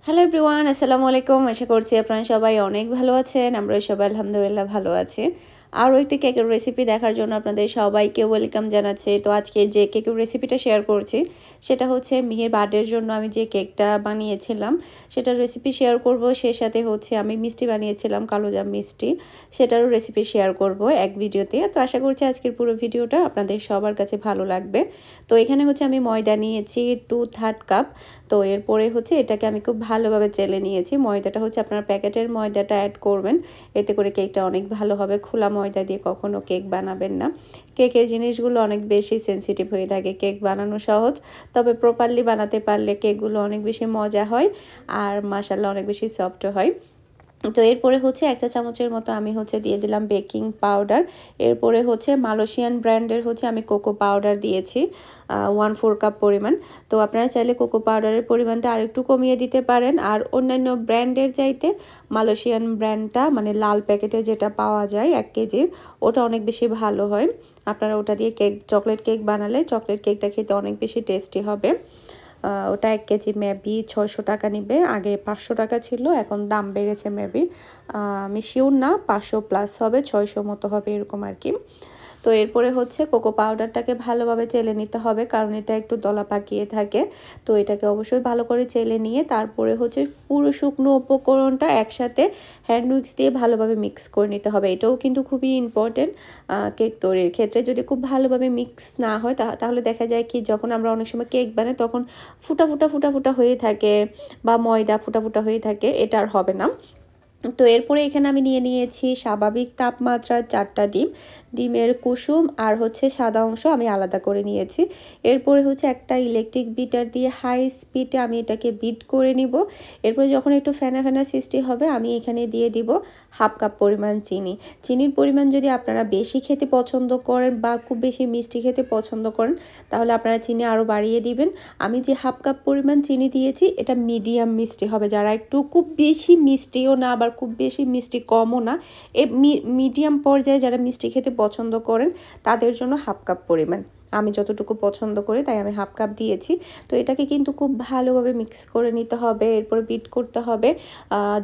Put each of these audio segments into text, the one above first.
Hello everyone, আসসালামু আলাইকুম। আশা করছি আপনারা সবাই অনেক ভালো আছেন। আমরা সবাই আলহামদুলিল্লাহ ভালো আছি। আরও একটি কেকের রেসিপি দেখার জন্য আপনাদের সবাইকে ওয়েলকাম জানাচ্ছি। তো আজকে যে কেকের রেসিপিটা শেয়ার করছি সেটা হচ্ছে মিহির বার্থডের জন্য আমি যে কেকটা বানিয়েছিলাম সেটার রেসিপি শেয়ার করব। সেই সাথে হচ্ছে আমি মিষ্টি বানিয়েছিলাম, কালোজাম মিষ্টি, সেটারও রেসিপি শেয়ার করব এক ভিডিওতে। তো আশা করছি আজকের পুরো ভিডিওটা আপনাদের সবার কাছে ভালো লাগবে। তো এখানে হচ্ছে আমি ময়দা নিয়েছি 2/3 কাপ। তো এরপরে হচ্ছে এটাকে আমি খুব ভালোভাবে চেলে নিয়েছি। ময়দাটা হচ্ছে আপনার প্যাকেটের ময়দাটা অ্যাড করবেন, এতে করে কেকটা অনেক ভালো হবে। খোলা ময়দা দিয়ে কখনো কেক বানাবেন না। কেকের জিনিসগুলো অনেক বেশি সেনসিটিভ হয়ে থাকে। কেক বানানো সহজ, তবে প্রপারলি বানাতে পারলে কেকগুলো অনেক বেশি মজা হয় আর মাশাআল্লাহ অনেক বেশি সফটও হয়। তো এরপরে হচ্ছে 1 চা চামচের মতো আমি হচ্ছে দিয়ে দিলাম বেকিং পাউডার। এরপরে হচ্ছে মালয়েশিয়ান ব্র্যান্ডের হচ্ছে আমি কোকো পাউডার দিয়েছি 1/4 কাপ পরিমাণ। তো আপনারা চাইলে কোকো পাউডারের পরিমাণটা আরেকটু কমিয়ে দিতে পারেন। আর অন্যান্য ব্র্যান্ডের চাইতে মালয়েশিয়ান ব্র্যান্ডটা মানে লাল প্যাকেটে যেটা পাওয়া যায় 1 কেজির, ওটা অনেক বেশি ভালো হয়। আপনারা ওটা দিয়ে চকলেট কেক বানালে চকলেট কেকটা খেতে অনেক বেশি টেস্টি হবে। ওটা 1 কেজি মেবি 600 টাকা নিবে। আগে 500 টাকা ছিল, এখন দাম বেড়েছে মেবি। আমি শিওর না, 500 প্লাস হবে, 600 মতো হবে এরকম আর কি। তো এরপরে হচ্ছে কোকো পাউডারটাকে ভালোভাবে চেলে নিতে হবে, কারণ এটা একটু দলা পাকিয়ে থাকে। তো এটাকে অবশ্যই ভালো করে চেলে নিয়ে তারপরে হচ্ছে পুরো শুকনো উপকরণটা একসাথে হ্যান্ড উইক্স দিয়ে ভালোভাবে মিক্স করে নিতে হবে। এটাও কিন্তু খুবই ইম্পর্টেন্ট কেক তৈরির ক্ষেত্রে। যদি খুব ভালোভাবে মিক্স না হয় তাহলে দেখা যায় কি, যখন আমরা অনেক সময় কেক বানাই তখন ফুটা ফুটা ফুটা ফুটা হয়ে থাকে বা ময়দা ফুটা ফুটা হয়ে থাকে, এটা আর হবে না। তো এরপরে এখানে আমি নিয়েছি স্বাভাবিক তাপমাত্রার 4টা ডিম। ডিমের কুসুম আর হচ্ছে সাদা অংশ আমি আলাদা করে নিয়েছি। এরপরে হচ্ছে একটা ইলেকট্রিক বিটার দিয়ে হাই স্পিডে আমি এটাকে বিট করে নিব। এরপরে যখন একটু ফেনা ফেনা সৃষ্টি হবে আমি এখানে দিয়ে দিব 1/2 কাপ পরিমাণ চিনি। চিনির পরিমাণ যদি আপনারা বেশি খেতে পছন্দ করেন বা খুব বেশি মিষ্টি খেতে পছন্দ করেন তাহলে আপনারা চিনি আরও বাড়িয়ে দিবেন। আমি যে 1/2 কাপ পরিমাণ চিনি দিয়েছি এটা মিডিয়াম মিষ্টি হবে। যারা একটু খুব বেশি মিষ্টিও না আবার খুব বেশি মিষ্টি কমও না, এ মিডিয়াম পর্যায়ে যারা মিষ্টি খেতে পছন্দ করেন তাদের জন্য 1/2 কাপ পরিমাণ। আমি যতটুকু পছন্দ করি তাই আমি 1/2 কাপ দিয়েছি। তো এটাকে কিন্তু খুব ভালোভাবে মিক্স করে নিতে হবে, এরপরে বিট করতে হবে।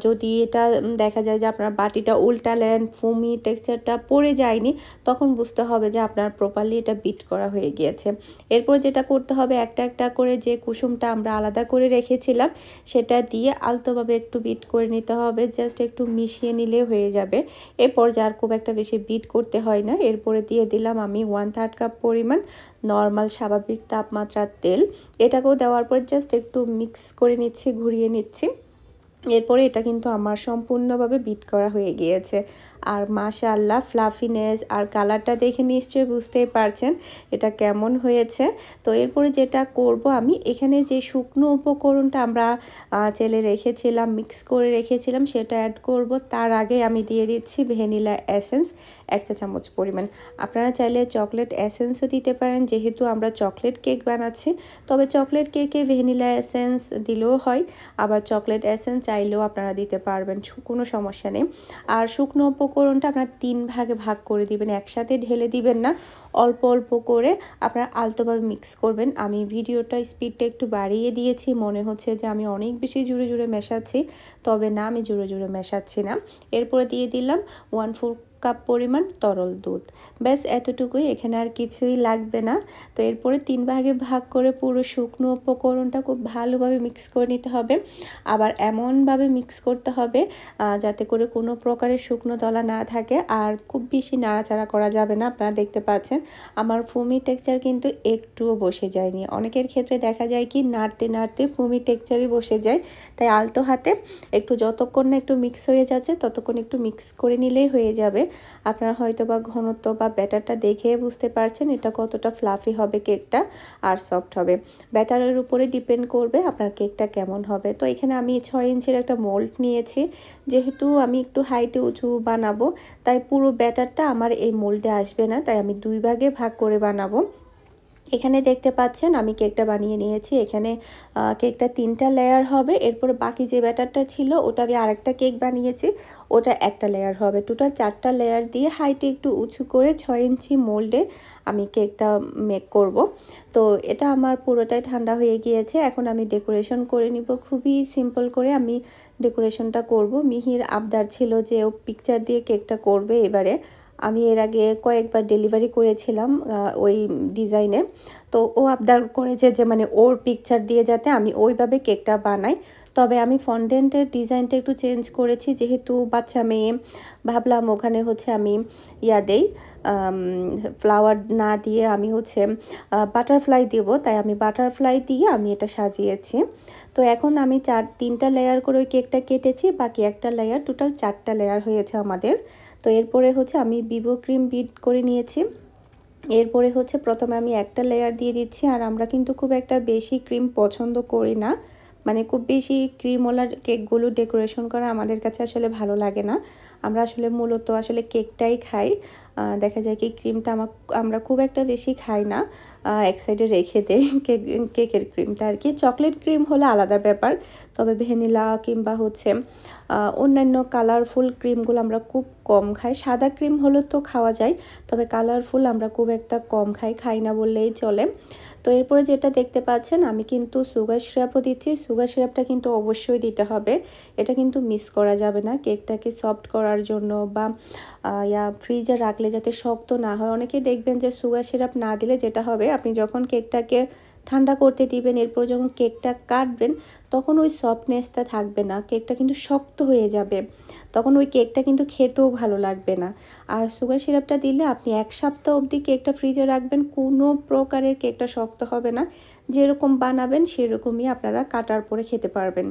যদি এটা দেখা যায় যে আপনার বাটিটা উল্টালেন, ফুমি টেক্সচারটা পড়ে যায়নি, তখন বুঝতে হবে যে আপনার প্রপারলি এটা বিট করা হয়ে গিয়েছে। এরপর যেটা করতে হবে, একটা একটা করে যে কুসুমটা আমরা আলাদা করে রেখেছিলাম সেটা দিয়ে আলতোভাবে একটু বিট করে নিতে হবে। জাস্ট একটু মিশিয়ে নিলে হয়ে যাবে। এরপর যার খুব একটা বেশি বিট করতে হয় না। এরপরে দিয়ে দিলাম আমি 1/3 কাপ পরিমাণ নর্মাল স্বাভাবিক তাপমাত্রার তেল। এটাকেও দেওয়ার পর জাস্ট একটু মিক্স করে নিচ্ছি, ঘুরিয়ে নিচ্ছি। এরপরে এটা কিন্তু আমার সম্পূর্ণভাবে বিট করা হয়ে গিয়েছে। আর মাশাআল্লাহ ফ্লাফিনেস আর কালারটা দেখে নিশ্চয়ই বুঝতেই পারছেন এটা কেমন হয়েছে। তো এরপরে যেটা করব, আমি এখানে যে শুকনো উপকরণটা আমরা চেলে রেখেছিলাম, মিক্স করে রেখেছিলাম, সেটা অ্যাড করব। তার আগে আমি দিয়ে দিচ্ছি ভ্যানিলা এসেন্স 1 চা চামচ পরিমাণ। আপনারা চাইলে চকলেট এসেন্সও দিতে পারেন, যেহেতু আমরা চকলেট কেক বানাচ্ছি। তবে চকলেট কেকে ভ্যানিলা এসেন্স দিলেও হয়, আবার চকলেট এসেন্স চাইলেও আপনারা দিতে পারবেন, কোনো সমস্যা নেই। আর শুকনো উপকরণটা আপনারা 3 ভাগে ভাগ করে দিবেন, একসাথে ঢেলে দিবেন না, অল্প অল্প করে আপনারা আলতোভাবে মিক্স করবেন। আমি ভিডিওটা স্পিডটা একটু বাড়িয়ে দিয়েছি, মনে হচ্ছে যে আমি অনেক বেশি জোরে জোরে মেশাচ্ছি, তবে না, আমি জোরে জোরে মেশাচ্ছি না। এরপরে দিয়ে দিলাম 1/4 কাপ পরিমাণ তরল দুধ। ব্যাস এতটুকুই, এখানে আর কিছুই লাগবে না। তো এরপরে 3 ভাগে ভাগ করে পুরো শুকনো উপকরণটা খুব ভালোভাবে মিক্স করে নিতে হবে। আবার এমনভাবে মিক্স করতে হবে যাতে করে কোনো প্রকারের শুকনো দলা না থাকে, আর খুব বেশি নাড়াচাড়া করা যাবে না। আপনারা দেখতে পাচ্ছেন আমার ফুমি টেক্সচার কিন্তু একটুও বসে যায়নি। অনেকের ক্ষেত্রে দেখা যায় কি, নাড়তে নাড়তে ফুমি টেক্সচারই বসে যায়। তাই আলতো হাতে একটু যতক্ষণ না একটু মিক্স হয়ে যাচ্ছে ততক্ষণ একটু মিক্স করে নিলেই হয়ে যাবে। আপনারা হয়তো বা ঘনত্ব বা ব্যাটারটা দেখে বুঝতে পারছেন এটা কতটা ফ্লাফি হবে কেকটা আর সফট হবে। ব্যাটারের উপরে ডিপেন্ড করবে আপনার কেকটা কেমন হবে। তো এখানে আমি 6 ইঞ্চির একটা মোল্ড নিয়েছি। যেহেতু আমি একটু হাইটে উঁচু বানাবো তাই পুরো ব্যাটারটা আমার এই মোল্ডে আসবে না, তাই আমি 2 ভাগে ভাগ করে বানাবো। এখানে দেখতে পাচ্ছেন আমি কেকটা বানিয়ে নিয়েছি। এখানে কেকটা 3টা লেয়ার হবে। এরপরে বাকি যে ব্যাটারটা ছিল ওটা আমি আরেকটা কেক বানিয়েছি, ওটা একটা লেয়ার হবে। টোটাল 4টা লেয়ার দিয়ে হাইটে একটু উঁচু করে 6 ইঞ্চি মোল্ডে আমি কেকটা মেক করব। তো এটা আমার পুরোটাই ঠান্ডা হয়ে গিয়েছে। এখন আমি ডেকোরেশন করে নিব। খুবই সিম্পল করে আমি ডেকোরেশনটা করব। মিহির আবদার ছিল যে ও পিকচার দিয়ে কেকটা করবে এবারে। আমি এর আগে কয়েকবার ডেলিভারি করেছিলাম ওই ডিজাইনে। তো ও আবদার করেছে যে মানে ওর পিকচার দিয়ে যাতে আমি ওইভাবে কেকটা বানাই। তবে আমি ফন্ডেন্টের ডিজাইনটা একটু চেঞ্জ করেছি, যেহেতু বাচ্চা মেয়ে ভাবলাম ওখানে হচ্ছে আমি দেই, ফ্লাওয়ার না দিয়ে আমি হচ্ছে বাটারফ্লাই দেবো, তাই আমি বাটারফ্লাই দিয়ে আমি এটা সাজিয়েছি। তো এখন আমি 3টা লেয়ার করে ওই কেকটা কেটেছি, বাকি একটা লেয়ার, টোটাল 4টা লেয়ার হয়েছে আমাদের। তো এরপরে হচ্ছে আমি বিবো ক্রিম বিট করে নিয়েছি। এরপরে হচ্ছে প্রথমে আমি একটা লেয়ার দিয়ে দিচ্ছি। আর আমরা কিন্তু খুব একটা বেশি ক্রিম পছন্দ করি না, মানে খুব বেশি ক্রিমওয়ালা কেকগুলো ডেকোরেশন করা আমাদের কাছে আসলে ভালো লাগে না। আমরা আসলে মূলত আসলে কেকটাই খাই। দেখা যায় কি ক্রিমটা আমরা খুব একটা বেশি খাই না, এক সাইডে রেখে দেই কেকের ক্রিমটা আর কি। চকলেট ক্রিম হলে আলাদা ব্যাপার, তবে ভ্যানিলা কিংবা হচ্ছে অন্যান্য কালারফুল ক্রিমগুলো আমরা খুব কম খাই। সাদা ক্রিম হলে তো খাওয়া যায়, তবে কালারফুল আমরা খুব একটা কম খাই না বললেই চলে। তো এরপরে যেটা দেখতে পাচ্ছেন আমি কিন্তু সুগার সিরাপও দিচ্ছি। সুগার সিরাপটা কিন্তু অবশ্যই দিতে হবে, এটা কিন্তু মিস করা যাবে না কেকটাকে সফট করার জন্য, বা ফ্রিজে রাখলে যাতে শক্ত না হয়। অনেকে দেখবেন যে সুগার সিরাপ না দিলে যেটা হবে, আপনি যখন কেকটাকে ঠান্ডা করতে দিবেন, এরপর যখন কেকটা কাটবেন তখন ওই সফটনেসটা থাকবে না, কেকটা কিন্তু শক্ত হয়ে যাবে, তখন ওই কেকটা কিন্তু খেতেও ভালো লাগবে না। আর সুগার সিরাপটা দিলে আপনি 1 সপ্তাহ অবধি কেকটা ফ্রিজে রাখবেন, কোনো প্রকারের কেকটা শক্ত হবে না, যেরকম বানাবেন সেরকমই আপনারা কাটার পরে খেতে পারবেন।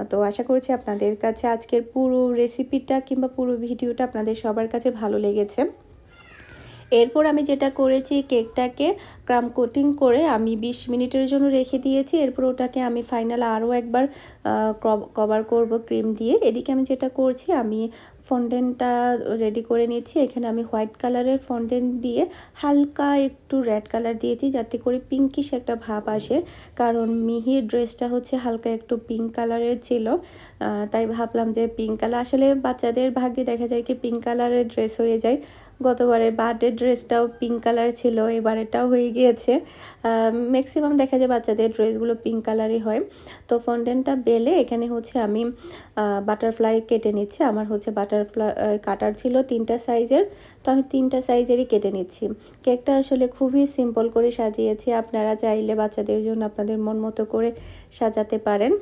তো আশা করছি আপনাদের কাছে আজকের পুরো রেসিপিটা কিংবা পুরো ভিডিওটা আপনাদের সবার কাছে ভালো লেগেছে। এরপর আমি যেটা করেছি, কেকটাকে ক্রাম কোটিং করে আমি 20 মিনিটের জন্য রেখে দিয়েছি। এরপর ওটাকে আমি ফাইনাল আরও একবার কভার করব ক্রিম দিয়ে। এদিকে আমি যেটা করছি, আমি ফন্ডেন্টটা রেডি করে নিচ্ছি। এখানে আমি হোয়াইট কালারের ফন্ডেন্ট দিয়ে হালকা একটু রেড কালার দিয়েছি, যাতে করে পিঙ্কিশ একটা ভাব আসে, কারণ মিহির ড্রেসটা হচ্ছে হালকা একটু পিঙ্ক কালারের ছিল। তাই ভাবলাম যে পিঙ্ক কালার, আসলে বাচ্চাদের ভাগ্যে দেখা যায় কি পিঙ্ক কালারের ড্রেস হয়ে যায়। গতবারের বার্থডে ড্রেসটাও পিঙ্ক কালার ছিল, এবারেটাও হয়ে গিয়েছে। ম্যাক্সিমাম দেখা যায় বাচ্চাদের ড্রেসগুলো পিঙ্ক কালারই হয়। তো ফন্ডেন্টটা বেলে এখানে হচ্ছে আমি বাটারফ্লাই কেটে নিচ্ছি। আমার হচ্ছে বাটারফ্লাই কাটার ছিল 3টা সাইজের, তো আমি 3টা সাইজেরই কেটে নিচ্ছি। কেকটা আসলে খুবই সিম্পল করে সাজিয়েছি, আপনারা চাইলে বাচ্চাদের জন্য আপনাদের মন মতো করে সাজাতে পারেন।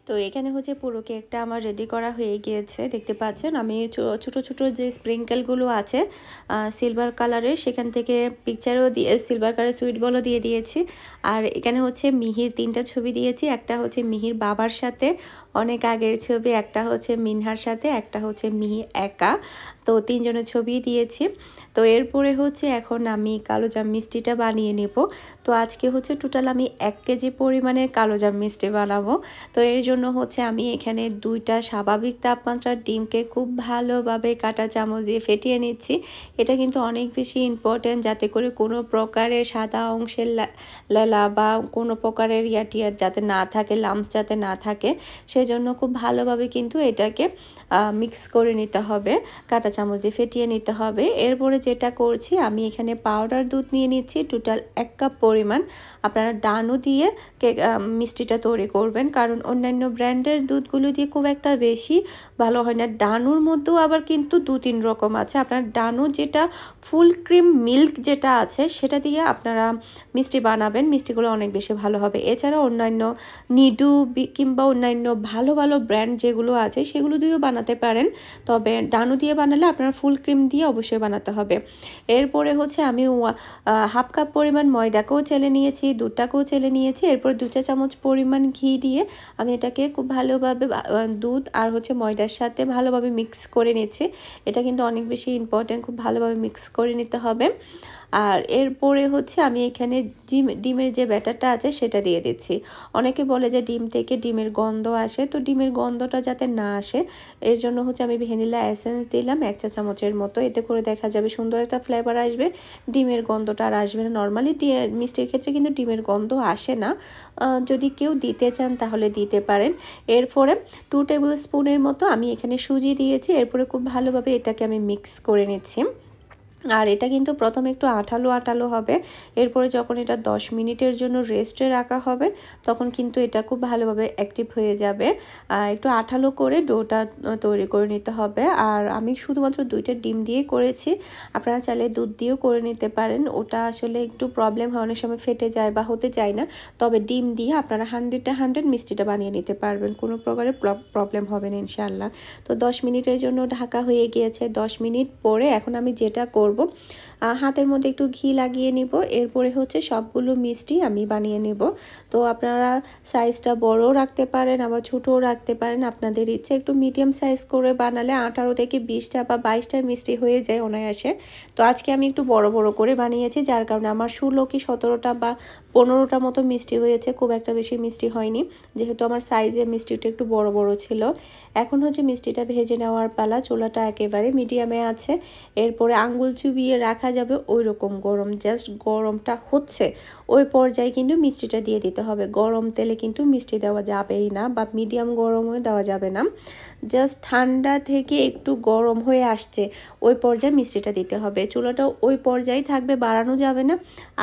তো এখানে হচ্ছে পুরো কেকটা আমার রেডি করা হয়ে গিয়েছে। দেখতে পাচ্ছেন আমি ছোট ছোট যে স্প্রিঙ্কেলগুলো আছে সিলভার কালারের, সেখান থেকে পিকচারও দিয়ে সিলভার কালারের সুইট বলও দিয়ে দিয়েছি। আর এখানে হচ্ছে মিহির 3টা ছবি দিয়েছি, একটা হচ্ছে মিহির বাবার সাথে অনেক আগের ছবি, একটা হচ্ছে মিনহার সাথে, একটা হচ্ছে মিহি একা। তো 3 জনের ছবি দিয়েছি। তো এরপরে হচ্ছে এখন আমি কালোজাম মিষ্টিটা বানিয়ে নেব। তো আজকে হচ্ছে টোটাল আমি 1 কেজি পরিমাণের কালোজাম মিষ্টি বানাবো। তো এর জন্য হচ্ছে আমি এখানে 2টা স্বাভাবিক তাপমাত্রার ডিমকে খুব ভালোভাবে কাঁটা চামচ দিয়ে ফেটিয়ে নিচ্ছি। এটা কিন্তু অনেক বেশি ইম্পর্টেন্ট, যাতে করে কোনো প্রকারের সাদা অংশের লালা বা কোনো প্রকারের টিয়া যাতে না থাকে, লাম্পস যাতে না থাকে, সেজন্য খুব ভালোভাবে কিন্তু এটাকে মিক্স করে নিতে হবে, কাঁটা চামচ দিয়ে ফেটিয়ে নিতে হবে। এরপরে যেটা করছি, আমি এখানে পাউডার দুধ নিয়ে নিচ্ছি টোটাল 1 কাপ পরিমাণ। আপনারা ডানু দিয়ে মিষ্টিটা তৈরি করবেন, কারণ অন্যান্য ব্র্যান্ডের দুধগুলো দিয়ে খুব একটা বেশি ভালো হয় না। ডানুর মধ্যেও আবার কিন্তু 2-3 রকম আছে। আপনার ডানু যেটা ফুল ক্রিম মিল্ক যেটা আছে, সেটা দিয়ে আপনারা মিষ্টি বানাবেন, মিষ্টিগুলো অনেক বেশি ভালো হবে। এছাড়া অন্যান্য নিডু কিংবা অন্যান্য ভালো ভালো ব্র্যান্ড যেগুলো আছে সেগুলো দিয়েও বানাতে পারেন, তবে ডানু দিয়ে বানালে আপনার ফুল ক্রিম দিয়ে অবশ্যই বানাতে হবে। এরপরে হচ্ছে আমি হাফ কাপ পরিমাণ ময়দাকেও চেলে নিয়েছি, দুধটাকেও চেলে নিয়েছি। এরপর 2 চা চামচ পরিমাণ ঘি দিয়ে আমি এটাকে খুব ভালোভাবে দুধ আর হচ্ছে ময়দার সাথে ভালোভাবে মিক্স করে নিয়েছি। এটা কিন্তু অনেক বেশি ইম্পর্টেন্ট, খুব ভালোভাবে মিক্স করে নিতে হবে। আর এরপরে হচ্ছে আমি এখানে ডিমের যে ব্যাটারটা আছে সেটা দিয়ে দিচ্ছি। অনেকে বলে যে ডিম থেকে ডিমের গন্ধ আসে, তো ডিমের গন্ধটা যাতে না আসে এর জন্য হচ্ছে আমি ভ্যানিলা এসেন্স দিলাম 1 চা চামচের মতো। এতে করে দেখা যাবে সুন্দর একটা ফ্লেভার আসবে, ডিমের গন্ধটা আর আসবে না। নর্মালি মিষ্টির ক্ষেত্রে কিন্তু ডিমের গন্ধ আসে না, যদি কেউ দিতে চান তাহলে দিতে পারেন। এরপরে 2 টেবিল স্পুনের মতো আমি এখানে সুজি দিয়েছি। এরপরে খুব ভালোভাবে এটাকে আমি মিক্স করে নিচ্ছি। আর এটা কিন্তু প্রথমে একটু আঠালো আঠালো হবে, এরপরে যখন এটা 10 মিনিটের জন্য রেস্টে রাখা হবে তখন কিন্তু এটা খুব ভালোভাবে অ্যাক্টিভ হয়ে যাবে। একটু আঠালো করে ডোটা তৈরি করে নিতে হবে। আর আমি শুধুমাত্র 2টা ডিম দিয়ে করেছি, আপনারা চাইলে দুধ দিয়েও করে নিতে পারেন। ওটা আসলে একটু প্রবলেম হয়, অনেক সময় ফেটে যায় বা হতে চায় না, তবে ডিম দিয়ে আপনারা 100 মিষ্টিটা বানিয়ে নিতে পারবেন, কোনো প্রকারের প্রবলেম হবে না ইনশাআল্লাহ। তো 10 মিনিটের জন্য ঢাকা হয়ে গিয়েছে। 10 মিনিট পরে এখন আমি যেটা করব, হাতের মধ্যে একটু ঘি লাগিয়ে নিব। এরপরে হচ্ছে সবগুলো মিষ্টি আমি বানিয়ে নেব। তো আপনারা সাইজটা বড়ও রাখতে পারেন আবার ছোটও রাখতে পারেন, আপনাদের ইচ্ছে। একটু মিডিয়াম সাইজ করে বানালে 18 থেকে 20টা বা 22টা মিষ্টি হয়ে যায় অনায়াসে। তো আজকে আমি একটু বড় বড় করে বানিয়েছি, যার কারণে আমার 16 কি 17টা বা 15টা মতো মিষ্টি হয়েছে, খুব একটা বেশি মিষ্টি হয়নি, যেহেতু আমার সাইজে মিষ্টিটা একটু বড় বড় ছিল। এখন হচ্ছে মিষ্টিটা ভেজে নেওয়ার পালা। চুলাটা একেবারে মিডিয়ামে আছে। এরপরে আঙ্গুল চুবিয়ে রাখা যাবে ওই রকম গরম, জাস্ট গরমটা হচ্ছে ওই পর্যায়ে কিন্তু মিষ্টিটা দিয়ে দিতে হবে। গরম তেলে কিন্তু মিষ্টি দেওয়া যাবেই না, বা মিডিয়াম গরমও দেওয়া যাবে না। জাস্ট ঠান্ডা থেকে একটু গরম হয়ে আসছে ওই পর্যায়ে মিষ্টিটা দিতে হবে। চুলাটা ওই পর্যায়ে থাকবে, বাড়ানো যাবে না।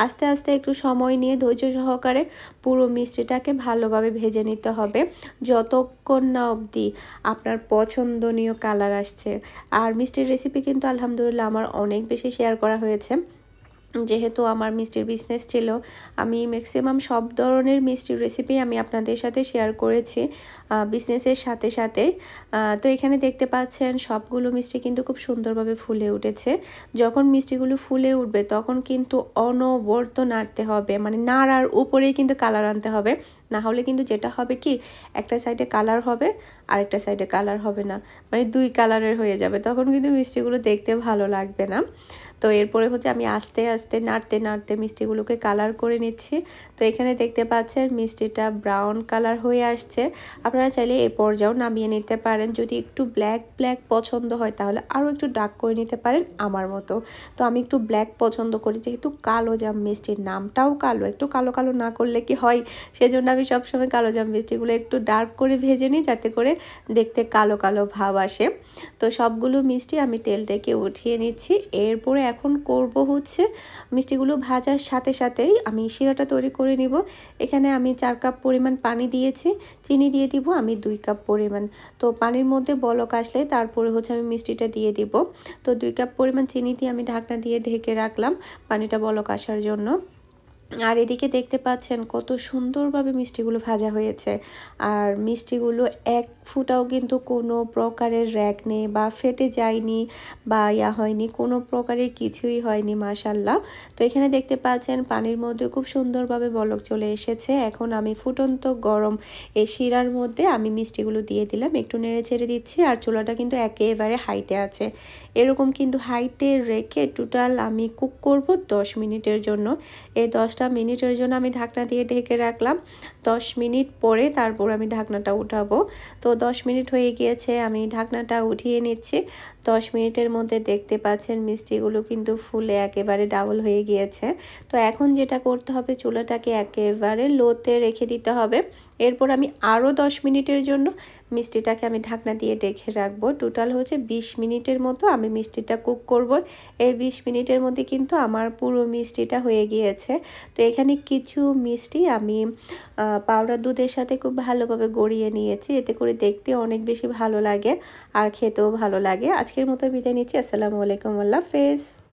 আস্তে আস্তে একটু সময় নিয়ে ধৈর্য সহকারে পুরো মিষ্টিটাকে ভালোভাবে ভেজে নিতে হবে, যতক্ষণ না অবধি আপনার পছন্দনীয় কালার আসছে। আর মিষ্টির রেসিপি কিন্তু আলহামদুলিল্লাহ আমার অনেক বেশি শেয়ার করা হয়েছে, যেহেতু আমার মিষ্টির বিজনেস ছিল। আমি ম্যাক্সিমাম সব ধরনের মিষ্টির রেসিপি আমি আপনাদের সাথে শেয়ার করেছি বিজনেসের সাথে সাথে। তো এখানে দেখতে পাচ্ছেন সবগুলো মিষ্টি কিন্তু খুব সুন্দরভাবে ফুলে উঠেছে। যখন মিষ্টিগুলো ফুলে উঠবে তখন কিন্তু অনবরত নাড়তে হবে, মানে নাড়ার উপরেই কিন্তু কালার আনতে হবে, না হলে কিন্তু যেটা হবে কি, একটা সাইডে কালার হবে আর একটা সাইডে কালার হবে না, মানে 2 কালারের হয়ে যাবে, তখন কিন্তু মিষ্টিগুলো দেখতে ভালো লাগবে না। তো এরপরে হচ্ছে আমি আস্তে আস্তে নাড়তে নাড়তে মিষ্টিগুলোকে কালার করে নিচ্ছি। তো এখানে দেখতে পাচ্ছেন মিষ্টিটা ব্রাউন কালার হয়ে আসছে। আপনারা চাইলে এই পর্যায়েও নামিয়ে নিতে পারেন। যদি একটু ব্ল্যাক ব্ল্যাক পছন্দ হয় তাহলে আরও একটু ডার্ক করে নিতে পারেন আমার মতো। তো আমি একটু ব্ল্যাক পছন্দ করি, যেহেতু কালো জাম মিষ্টির নামটাও কালো, একটু কালো কালো না করলে কি হয়, সেজন্য আমি সবসময় কালো জাম মিষ্টিগুলো একটু ডার্ক করে ভেজে নিই, যাতে করে দেখতে কালো কালো ভাব আসে। তো সবগুলো মিষ্টি আমি তেল থেকে উঠিয়ে নিচ্ছি। এরপরে এখন করব হচ্ছে মিষ্টিগুলো ভাজার সাথে সাথেই আমি শিরাটা তৈরি করে নিব। এখানে আমি 4 কাপ পরিমাণ পানি দিয়েছি, চিনি দিয়ে দিব আমি 2 কাপ পরিমাণ। তো পানির মধ্যে বলক আসলে তারপরে হচ্ছে আমি মিষ্টিটা দিয়ে দিব। তো 2 কাপ পরিমাণ চিনি দিয়ে আমি ঢাকনা দিয়ে ঢেকে রাখলাম পানিটা বলক আসার জন্য। আর এদিকে দেখতে পাচ্ছেন কত সুন্দরভাবে মিষ্টিগুলো ভাজা হয়েছে। আর মিষ্টিগুলো এক ফুটাও কিন্তু কোনো প্রকারের র্যাক নেই বা ফেটে যায়নি বা হয়নি, কোনো প্রকারের কিছুই হয়নি মাশাল্লাহ। তো এখানে দেখতে পাচ্ছেন পানির মধ্যে খুব সুন্দরভাবে বলক চলে এসেছে। এখন আমি ফুটন্ত গরম এই শিরার মধ্যে আমি মিষ্টিগুলো দিয়ে দিলাম, একটু নেড়ে ছেড়ে দিচ্ছি। আর চুলাটা কিন্তু একেবারে হাইতে আছে, এরকম কিন্তু হাইতে রেখে টোটাল আমি কুক করব 10 মিনিটের জন্য। এই 10টা মিনিটের জন্য আমি ঢাকনা দিয়ে ঢেকে রাখলাম। 10 মিনিট পরে তারপর আমি ঢাকনাটা উঠাবো। তো 10 মিনিট হয়ে গিয়েছে, আমি ঢাকনাটা উঠিয়ে নিচ্ছি। 10 মিনিটের মধ্যে দেখতে পাচ্ছেন মিষ্টিগুলো কিন্তু ফুলে একেবারে ডাবল হয়ে গিয়েছে। তো এখন যেটা করতে হবে, চুলাটাকে একেবারে লোতে রেখে দিতে হবে। এরপর আমি আরও 10 মিনিটের জন্য মিষ্টিটাকে আমি ঢাকনা দিয়ে ঢেকে রাখবো। টোটাল হচ্ছে 20 মিনিটের মতো আমি মিষ্টিটা কুক করব। এই 20 মিনিটের মধ্যে কিন্তু আমার পুরো মিষ্টিটা হয়ে গিয়েছে। তো এখানে কিছু মিষ্টি আমি পাউডার দুধের সাথে খুব ভালোভাবে গড়িয়ে নিয়েছি, এতে করে দেখতে অনেক বেশি ভালো লাগে আর খেতেও ভালো লাগে। আজকের মতো বিদায় নিচ্ছি। আসসালামু আলাইকুম, আল্লাহ হাফেজ।